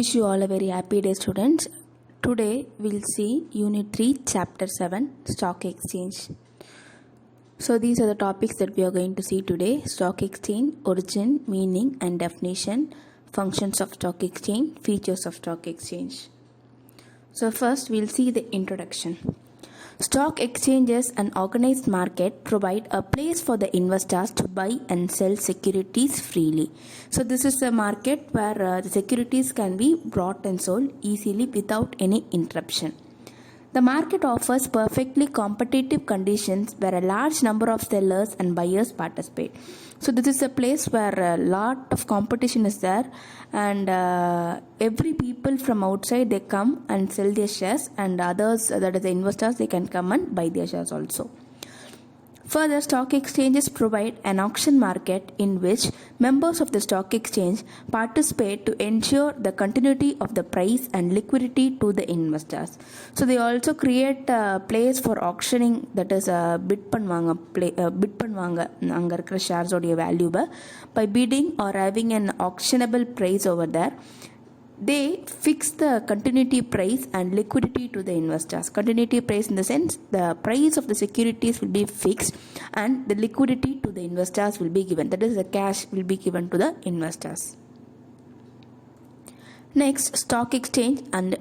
Wish you all a very happy day, students. Today we'll see Unit 3, Chapter 7, Stock Exchange. So these are the topics that we are going to see today: stock exchange, origin, meaning and definition, functions of stock exchange, features of stock exchange. So first we'll see the introduction. Stock exchanges and organized market provide a place for the investors to buy and sell securities freely. So this is a market where the securities can be bought and sold easily without any interruption. The market offers perfectly competitive conditions where a large number of sellers and buyers participate. So this is a place where a lot of competition is there, and every people from outside they come and sell their shares, and others, that is the investors, they can come and buy their shares also. Further, stock exchanges provide an auction market in which members of the stock exchange participate to ensure the continuity of the price and liquidity to the investors. So they also create a place for auctioning, that is bid பண்ணுவாங்க அங்கே இருக்கிற ஷேர்ஸோடைய வேல்யூவை by bidding or having an auctionable price over there. They fix the continuity price and liquidity to the investors. Continuity price in the sense the price of the securities will be fixed and the liquidity to the investors will be given. That is, the cash will be given to the investors. Next, stock exchange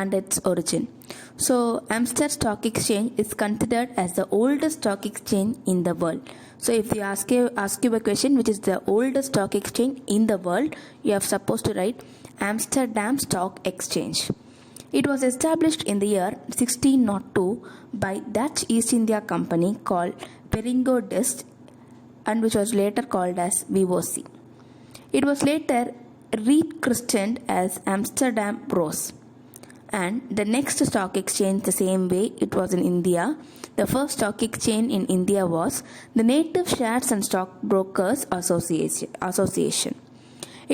and its origin. So Amsterdam Stock Exchange is considered as the oldest stock exchange in the world. So if you ask you a question, which is the oldest stock exchange in the world, you are supposed to write Amsterdam Stock Exchange. It was established in the year 1602 by Dutch East India Company called Perigodist, and which was later called as VOC. It was later rechristened as Amsterdam Beurs. And the next stock exchange, the same way it was in India, the first stock exchange in India was the Native Shares and Stock Brokers Association.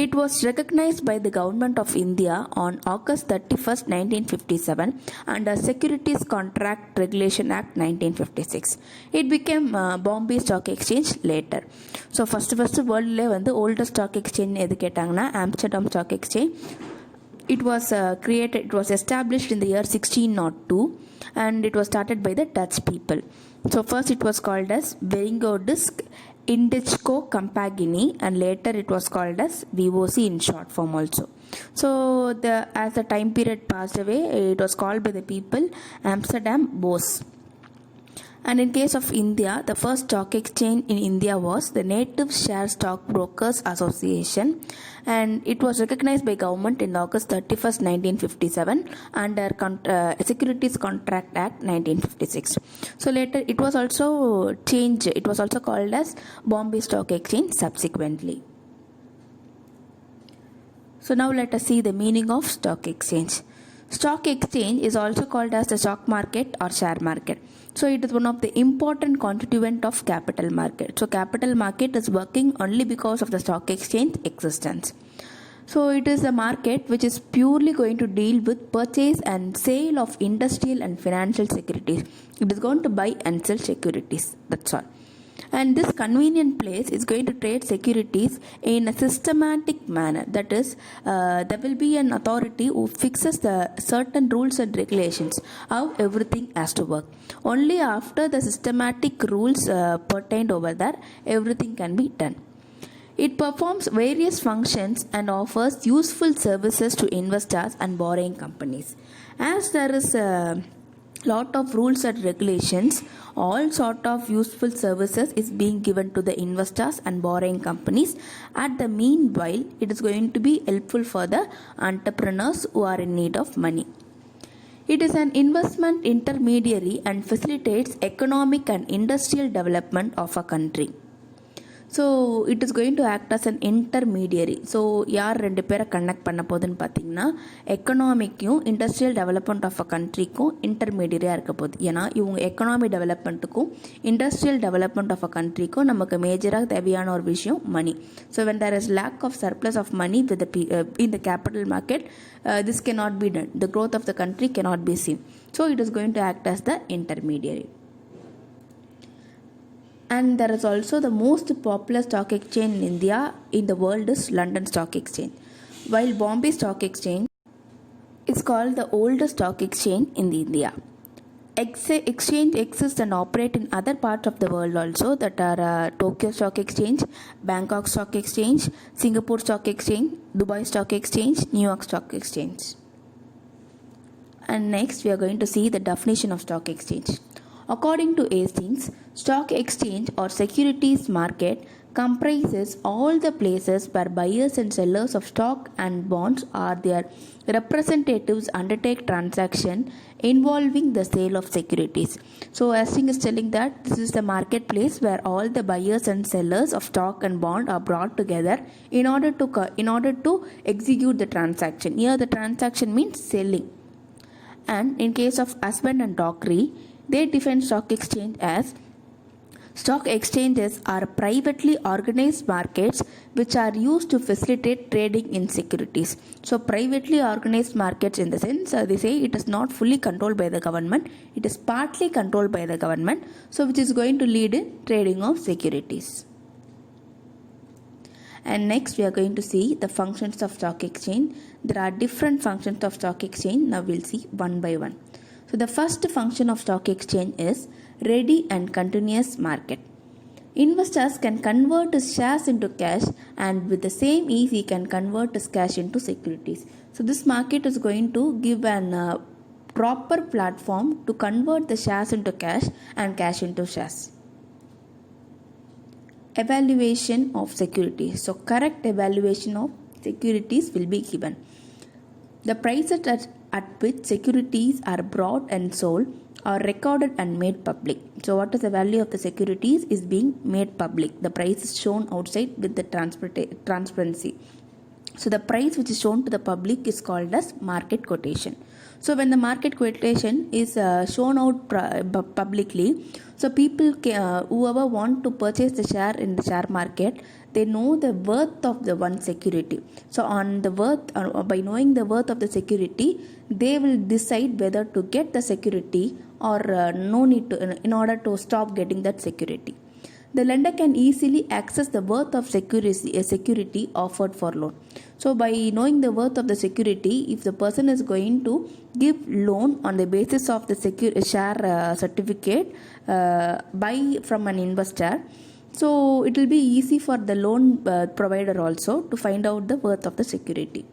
It was recognized by the Government of India on August 31st, 1957 under Securities Contract Regulation Act 1956. It became Bombay Stock Exchange later. So first world வந்து oldest stock exchange எது கேட்டாங்கன்னா Amsterdam Stock Exchange. It was established in the year 1602 and it was started by the Dutch people. So first it was called as Perigodist Indico Compagnie, and later it was called as VOC in short form also. So as the time period passed away, it was called by the people Amsterdam Beurs. And in case of India, the first stock exchange in India was the Native Share Stock Brokers Association, and it was recognized by government in August 31st, 1957 under Securities Contract Act 1956. So later it was also changed. It was also called as Bombay Stock Exchange subsequently. So now let us see the meaning of stock exchange. Stock exchange is also called as the stock market or share market. So it is one of the important constituent of capital market. So capital market is working only because of the stock exchange existence. So it is a market which is purely going to deal with purchase and sale of industrial and financial securities. It is going to buy and sell securities. That's all. And this convenient place is going to trade securities in a systematic manner. That is, there will be an authority who fixes the certain rules and regulations how everything has to work. Only after the systematic rules pertained over there, everything can be done. It performs various functions and offers useful services to investors and borrowing companies. As there is a lot of rules and regulations, all sort of useful services is being given to the investors and borrowing companies. At the meanwhile, it is going to be helpful for the entrepreneurs who are in need of money. It is an investment intermediary and facilitates economic and industrial development of a country. So it is going to act as an intermediary. So யார் ரெண்டு பேரை connect பண்ண போகுதுன்னு பார்த்தீங்கன்னா எக்கனாமிக்கும் industrial development of a கண்ட்ரிக்கும் இன்டர்மீடியரியாக இருக்க போகுது. ஏன்னா இவங்க எக்கனாமி டெவலப்மெண்ட்டுக்கும் இண்டஸ்ட்ரியல் டெவலப்மெண்ட் ஆஃப் அ கண்ட்ரிக்கும் நமக்கு மேஜராக தேவையான ஒரு விஷயம் money. So when there is lack of surplus of money with in the capital market, this cannot be done. The growth of the country cannot be seen. So it is going to act as the intermediary. And there is also the most popular stock exchange in India in the world is London Stock Exchange. While Bombay Stock Exchange called the oldest stock exchange in India. Exchange exists and operate in other parts of the world also, that are Tokyo Stock Exchange, Bangkok Stock Exchange, Singapore Stock Exchange, Dubai Stock Exchange, New York Stock Exchange. And next we are going to see the definition of stock exchange. According to Hastings, stock exchange or securities market comprises all the places where buyers and sellers of stock and bonds or their representatives undertake transaction involving the sale of securities. So Hastings is telling that this is the marketplace where all the buyers and sellers of stock and bond are brought together in order to execute the transaction. Here the transaction means selling. And in case of Husband and Dockery, they define stock exchange as stock exchanges are privately organized markets which are used to facilitate trading in securities. So privately organized markets, in the sense they say it is not fully controlled by the government, it is partly controlled by the government, so which is going to lead in trading of securities. And next we are going to see the functions of stock exchange. There are different functions of stock exchange. Now we'll see one by one. So the first function of stock exchange is ready and continuous market. Investors can convert his shares into cash, and with the same ease he can convert his cash into securities. So this market is going to give an proper platform to convert the shares into cash and cash into shares. Evaluation of securities. So correct evaluation of securities will be given. The prices at which securities are bought and sold are recorded and made public. So what is the value of the securities is being made public. The price is shown outside with the transparency. So the price which is shown to the public is called as market quotation. So when the market quotation is shown out publicly, so people whoever want to purchase the share in the share market, they know the worth of the one security. So on the worth, by knowing the worth of the security, they will decide whether to get the security or no need to, in order to stop getting that security. The lender can easily access the worth of security offered for loan. So by knowing the worth of the security, if the person is going to give loan on the basis of the share certificate from an investor, so it will be easy for the loan provider also to find out the worth of the security.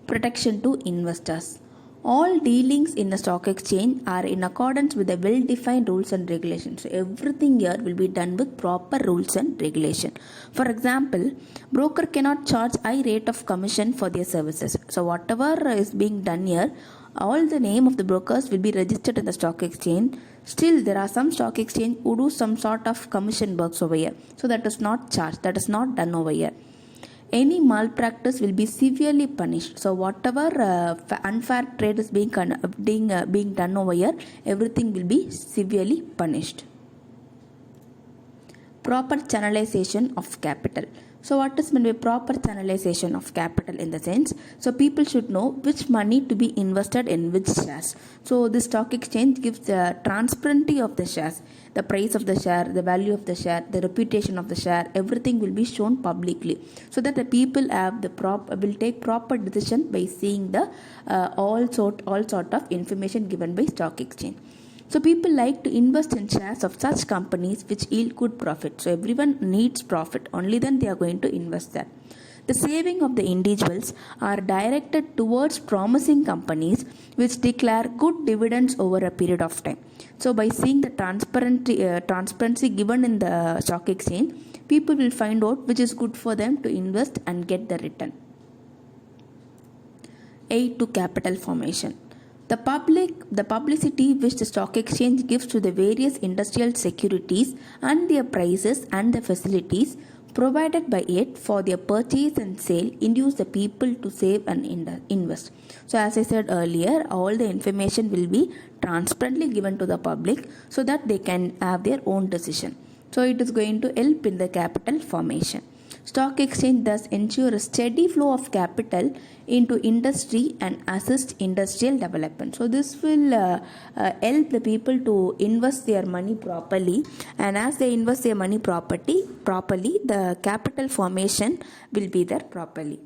Protection to investors. All dealings in the stock exchange are in accordance with the well-defined rules and regulations. So everything here will be done with proper rules and regulation. For example, broker cannot charge high rate of commission for their services. So whatever is being done here, all the name of the brokers will be registered in the stock exchange. Still, there are some stock exchange who do some sort of commission works over here. So that is not charged. That is not done over here. Any malpractice will be severely punished. So whatever unfair trade is being done over here, everything will be severely punished. Proper channelization of capital. So what is meant by proper channelization of capital in the sense? So people should know which money to be invested in which shares. So the stock exchange gives the transparency of the shares, the price of the share, the value of the share, the reputation of the share, everything will be shown publicly, so that the people have will take proper decision by seeing the all sort of information given by stock exchange. So people like to invest in shares of such companies which yield good profit. So everyone needs profit, only then they are going to invest there. The saving of the individuals are directed towards promising companies which declare good dividends over a period of time. So by seeing the transparency given in the stock exchange, people will find out which is good for them to invest and get the return. Aid to capital formation. The publicity which the stock exchange gives to the various industrial securities and their prices and the facilities provided by it for their purchase and sale induce the people to save and invest. So as I said earlier, all the information will be transparently given to the public so that they can have their own decision. So it is going to help in the capital formation. Stock exchange thus ensure a steady flow of capital into industry and assist industrial development. So this will help the people to invest their money properly, and as they invest their money properly, the capital formation will be there properly.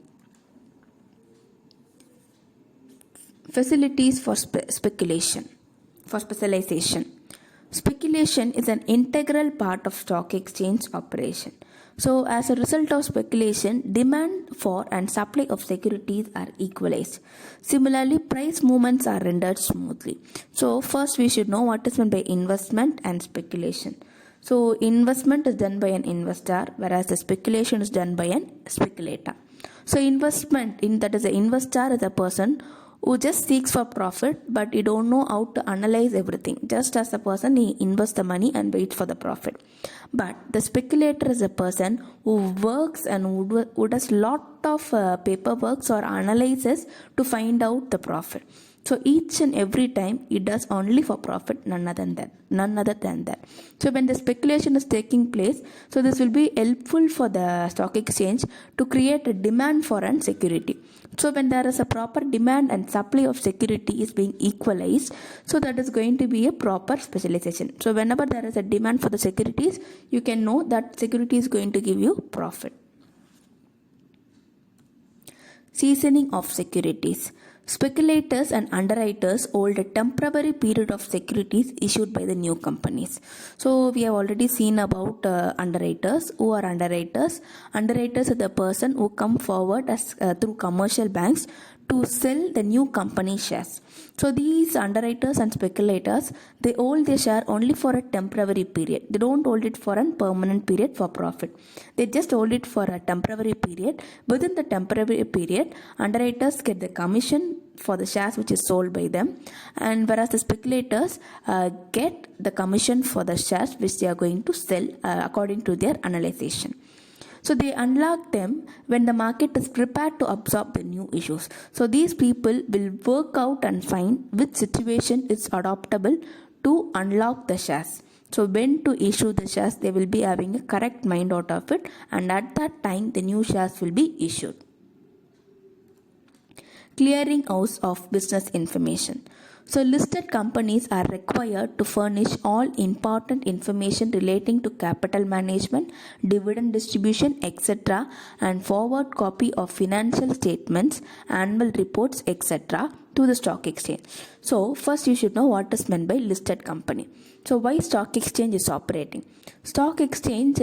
Facilities for specialization. Speculation is an integral part of stock exchange operation. So as a result of speculation, demand for and supply of securities are equalized. Similarly, price movements are rendered smoothly. So first we should know what is meant by investment and speculation. So investment is done by an investor, whereas the speculation is done by an speculator. So that is, an investor is a person who just seeks for profit, but he don't know how to analyze everything. Just as a person, he invests the money and waits for the profit. But the speculator is a person who works and who does lot of paperwork or analysis to find out the profit. So each and every time it does only for profit, none other than that. So when the speculation is taking place, so this will be helpful for the stock exchange to create a demand for an security. So when there is a proper demand and supply of security is being equalized, so that is going to be a proper specialization. So whenever there is a demand for the securities, you can know that security is going to give you profit. Seasoning of securities. Speculators and underwriters hold a temporary period of securities issued by the new companies. So we have already seen about underwriters. Who are underwriters? Underwriters are the person who come forward as through commercial banks to sell the new company shares. So these underwriters and speculators, they hold their share only for a temporary period. They don't hold it for a permanent period for profit. They just hold it for a temporary period. Within the temporary period, underwriters get the commission for the shares which is sold by them, and whereas the speculators get the commission for the shares which they are going to sell according to their analysis. So they unlock them when the market is prepared to absorb the new issues. So these people will work out and find which situation is adoptable to unlock the shares. So when to issue the shares, they will be having a correct mind out of it, and at that time the new shares will be issued. Clearinghouse of business information. So listed companies are required to furnish all important information relating to capital management, dividend distribution, etc., and forward copy of financial statements, annual reports, etc., to the stock exchange. So first you should know what is meant by listed company. So why stock exchange is operating? Stock exchange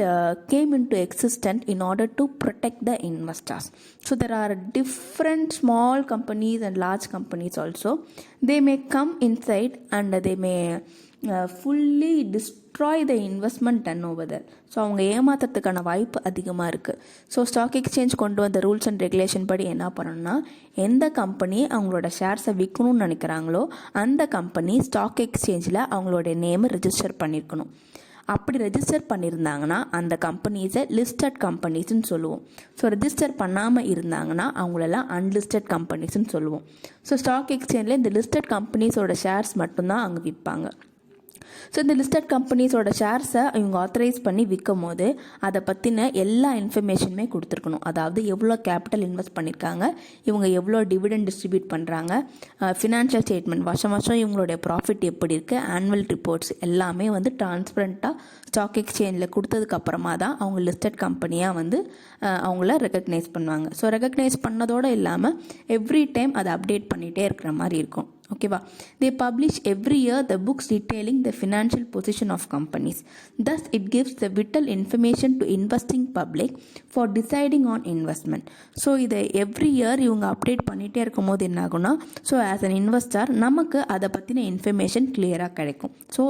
came into existence in order to protect the investors. So there are different small companies and large companies also. They may come inside and they may fully destroy the investment done over there. So அவங்க ஏமாத்துறதுக்கான வாய்ப்பு அதிகமாக இருக்குது. So stock exchange கொண்டு வந்த rules and regulation படி என்ன பண்ணணும்னா, எந்த கம்பெனி அவங்களோட ஷேர்ஸை விற்கணும்னு நினைக்கிறாங்களோ அந்த கம்பெனி ஸ்டாக் எக்ஸ்சேஞ்சில் அவங்களோட நேமை ரெஜிஸ்டர் பண்ணியிருக்கணும். அப்படி ரெஜிஸ்டர் பண்ணியிருந்தாங்கன்னா அந்த கம்பெனிஸை லிஸ்டட் கம்பெனிஸ்ன்னு சொல்லுவோம். ஸோ ரெஜிஸ்டர் பண்ணாமல் இருந்தாங்கன்னா அவங்களெல்லாம் அன்லிஸ்டட் கம்பெனிஸ்ன்னு சொல்லுவோம். ஸோ ஸ்டாக் எக்ஸ்சேஞ்சில் இந்த லிஸ்டட் கம்பெனிஸோட ஷேர்ஸ் மட்டும்தான் அங்கே விற்பாங்க. ஸோ இந்த லிஸ்டட் கம்பெனிஸோட ஷேர்ஸை இவங்க ஆத்தரைஸ் பண்ணி விற்கும் போது அதை பற்றின எல்லா இன்ஃபர்மேஷனுமே கொடுத்துருக்கணும். அதாவது எவ்வளோ கேபிட்டல் இன்வெஸ்ட் பண்ணியிருக்காங்க, இவங்க எவ்வளோ டிவிடெண்ட் டிஸ்ட்ரிபியூட் பண்ணுறாங்க, ஃபினான்ஷியல் ஸ்டேட்மெண்ட், வருஷம் இவங்களுடைய ப்ராஃபிட் எப்படி இருக்குது, ஆனுவல் ரிப்போர்ட்ஸ் எல்லாமே டிரான்ஸ்பரண்ட்டாக ஸ்டாக் எக்ஸ்சேஞ்சில் கொடுத்ததுக்கப்புறமா தான் அவங்க லிஸ்டட் கம்பெனியாக அவங்கள ரெக்கக்னைஸ் பண்ணுவாங்க. ஸோ ரெக்கக்னைஸ் பண்ணதோடு இல்லாமல் எவ்ரி டைம் அதை அப்டேட் பண்ணிகிட்டே இருக்கிற மாதிரி இருக்கும். ஓகேவா? They publish every year the books detailing the financial position of companies. Thus, it gives the vital information to investing public for deciding on investment. So இதை every year இவங்க update பண்ணிகிட்டே இருக்கும் போது என்ன ஆகும்னா, ஸோ ஆஸ் அன் இன்வெஸ்டர் நமக்கு அதை பற்றின இன்ஃபர்மேஷன் கிளியராக கிடைக்கும். ஸோ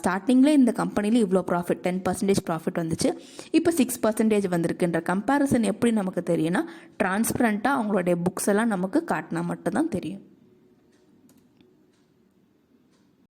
ஸ்டார்டிங்கில் இந்த கம்பெனியில் இவ்வளோ ப்ராஃபிட் 10% ப்ராஃபிட் வந்துச்சு, இப்போ 6% வந்திருக்குன்ற கம்பேரிசன் எப்படி நமக்கு தெரியும்னா, டிரான்ஸ்பரண்ட்டாக அவங்களுடைய புக்ஸ் எல்லாம் நமக்கு காட்டினா மட்டும்தான் தெரியும்.